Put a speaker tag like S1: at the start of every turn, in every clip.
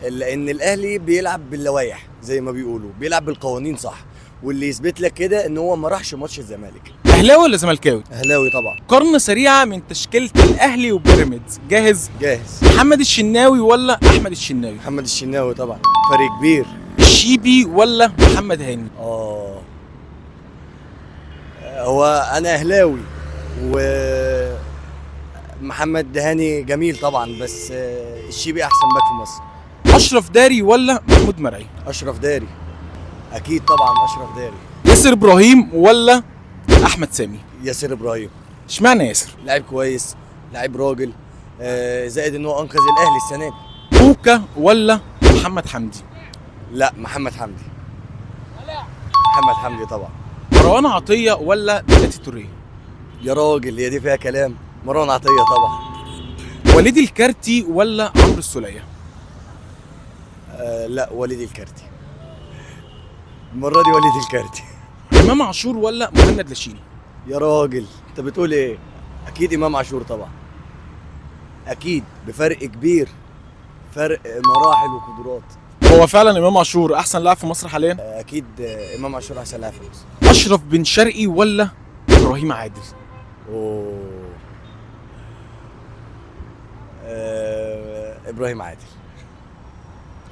S1: لان الاهلي بيلعب باللوائح زي ما بيقولوا، بيلعب بالقوانين صح، واللي يثبت لك كده ان هو ما راحش ماتش الزمالك.
S2: اهلاوي ولا زملكاوي؟
S1: اهلاوي طبعا.
S2: قارنة سريعة من تشكيلة الاهلي وبيراميدز، جاهز؟
S1: جاهز.
S2: محمد الشناوي ولا احمد الشناوي؟
S1: محمد الشناوي طبعا، فريق كبير.
S2: الشيبي ولا محمد هاني؟
S1: هو انا اهلاوي، ومحمد هاني جميل طبعا، بس الشيبي احسن باك في مصر.
S2: اشرف داري ولا محمود مرعي؟
S1: اشرف داري، اكيد طبعا اشرف داري.
S2: ياسر ابراهيم ولا احمد سامي؟
S1: ياسر ابراهيم.
S2: اشمعنى ياسر؟
S1: لاعب كويس، لاعب راجل، زائد ان هو انقذ الاهلي السنه دي.
S2: كوكا ولا محمد حمدي؟
S1: لا، محمد حمدي. محمد حمدي طبعا.
S2: مروان عطية ولا بلاتي توريه؟
S1: يا راجل، هي دي فيها كلام؟ مروان عطيه طبعا.
S2: وليد الكارتي ولا عمرو السولية؟
S1: لا، وليد الكارتي. المره دي وليد الكارتي.
S2: امام عاشور ولا مهند لاشيني؟
S1: يا راجل، انت بتقول ايه؟ اكيد امام عاشور طبعا، اكيد بفرق كبير، فرق مراحل وقدرات.
S2: هو فعلا امام عاشور احسن لاعب في مصر حاليا؟
S1: اكيد امام عاشور احسن لاعب في مصر.
S2: اشرف بن شرقي ولا ابراهيم عادل؟
S1: اوه. ابراهيم عادل.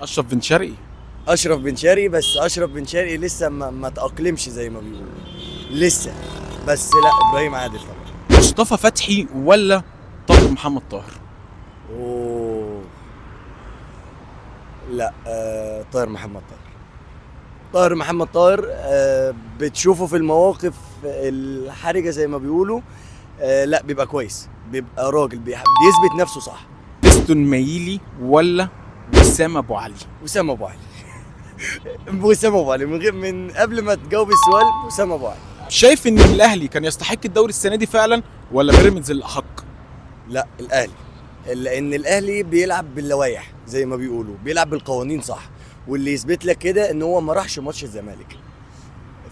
S2: اشرف بن شرقي.
S1: اشرف بن شرقي، بس اشرف بن شرقي لسه ما تاقلمش زي ما بيقولوا لسه، بس لا، ابراهيم عادل طبعا.
S2: مصطفى فتحي ولا طاهر محمد طاهر؟
S1: اوه. لا، طاهر محمد طاهر. طاهر محمد طاهر، بتشوفه في المواقف الحرجه زي ما بيقولوا، لا بيبقى كويس، بيبقى راجل بيثبت نفسه صح.
S2: بيستون مايلي ولا وسام ابو علي؟
S1: وسام ابو علي. وسام ابو علي، من قبل ما تجاوب السؤال، وسام ابو علي.
S2: شايف ان الاهلي كان يستحق الدوري السنه دي فعلا ولا بيراميدز الاحق؟
S1: لا، الاهلي، لان الاهلي بيلعب باللوائح زي ما بيقولوا، بيلعب بالقوانين صح، واللي يثبت لك كده ان هو ما راحش ماتش الزمالك.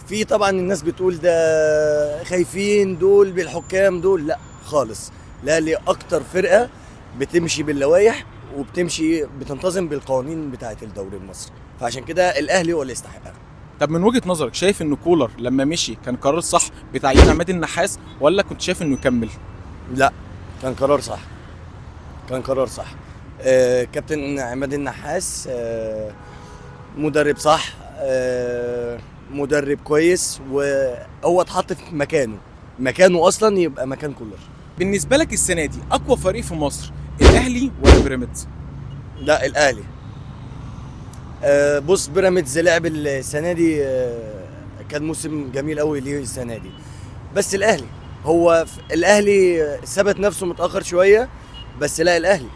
S1: في طبعا الناس بتقول ده خايفين دول بالحكام دول، لا خالص. الاهلي اكتر فرقه بتمشي باللوائح وبتمشي بتنتظم بالقوانين بتاعه الدوري المصري، فعشان كده الاهلي هو اللي يستحقها.
S2: طب من وجهه نظرك شايف ان كولر لما مشي كان قرار صح بتعيين عماد النحاس ولا كنت شايف انه يكمل؟
S1: لا، كان قرار صح، كان قرار صح. كابتن عماد النحاس مدرب صح، مدرب كويس، وهو اتحط في مكانه اصلا يبقى مكان كولر.
S2: بالنسبه لك السنه دي اقوى فريق في مصر الاهلي ولا بيراميدز؟
S1: لا، الاهلي. بص، بيراميدز لعب السنه دي، كان موسم جميل قوي ليه السنه دي، بس الاهلي ثبت نفسه متاخر شويه، بس لا، الاهلي